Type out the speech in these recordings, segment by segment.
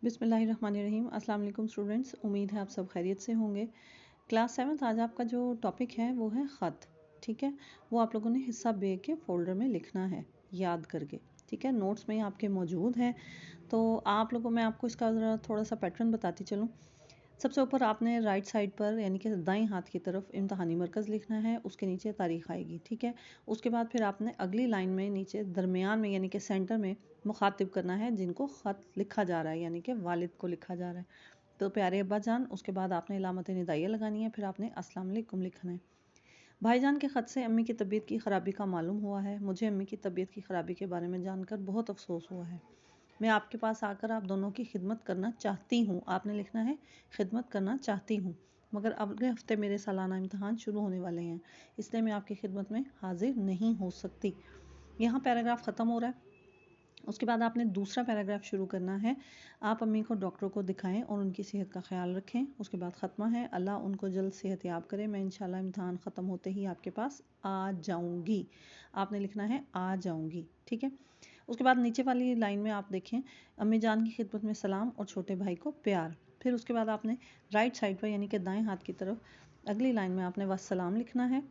बिस्मिल्लाहिर्रहमानिर्रहीम। अस्सलाम वालेकुम स्टूडेंट्स, उम्मीद है आप सब खैरियत से होंगे। क्लास 7 आज आपका जो टॉपिक है वो है ख़त। ठीक है, वो आप लोगों ने हिस्सा बे के फ़ोल्डर में लिखना है याद करके। ठीक है, नोट्स में आपके मौजूद हैं। तो आप लोगों मैं आपको इसका ज़रा थोड़ा सा पैटर्न बताती चलूँ। सबसे ऊपर आपने राइट साइड पर यानी कि दाएं हाथ की तरफ इम्तहानी मरकज़ लिखना है, उसके नीचे तारीख़ आएगी। ठीक है, उसके बाद फिर आपने अगली लाइन में नीचे दरमियान में यानी कि सेंटर में मुखातिब करना है जिनको ख़त लिखा जा रहा है, यानी कि वालिद को लिखा जा रहा है। तो प्यारे अब्बा जान, उसके बाद आपने इलामत निदाइया लगानी है, फिर आपने अस्सलाम वालेकुम लिखना है। भाईजान के ख़त से अम्मी की तबीयत की ख़राबी का मालूम हुआ है। मुझे अम्मी की तबीयत की ख़राबी के बारे में जानकर बहुत अफसोस हुआ है। मैं आपके पास आकर आप दोनों की खिदमत करना चाहती हूँ। आपने लिखना है खिदमत करना चाहती हूँ, मगर अगले हफ्ते मेरे सालाना इम्तहान शुरू होने वाले हैं, इसलिए मैं आपकी खिदमत में हाजिर नहीं हो सकती। यहाँ पैराग्राफ ख़त्म हो रहा है। उसके बाद आपने दूसरा पैराग्राफ शुरू करना है। आप अम्मी को डॉक्टर को दिखाएं और उनकी सेहत का ख्याल रखें। उसके बाद ख़त्मा है, अल्लाह उनको जल्द सेहत याब करे। मैं इंशाल्लाह इम्तहान ख़त्म होते ही आपके पास आ जाऊँगी। आपने लिखना है आ जाऊँगी। ठीक है, उसके बाद नीचे वाली लाइन में आप देखें, अम्मी जान की खिदमत में सलाम और छोटे भाई को प्यार। फिर उसके बाद आपने राइट साइड पर यानी कि दाएं हाथ की तरफ अगली लाइन में आपने वस्सलाम लिखना है।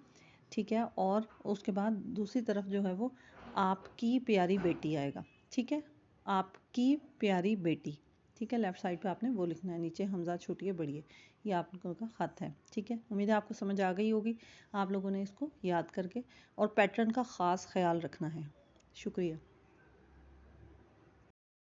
ठीक है, और उसके बाद दूसरी तरफ जो है वो आपकी प्यारी बेटी आएगा। ठीक है, आपकी प्यारी बेटी। ठीक है, लेफ़्ट साइड पे आपने वो लिखना है, नीचे हमज़ा छूटिए बढ़िए। ये आप लोगों का ख़त है। ठीक है, उम्मीद है आपको समझ आ गई होगी। आप लोगों ने इसको याद करके और पैटर्न का ख़ास ख्याल रखना है। शुक्रिया।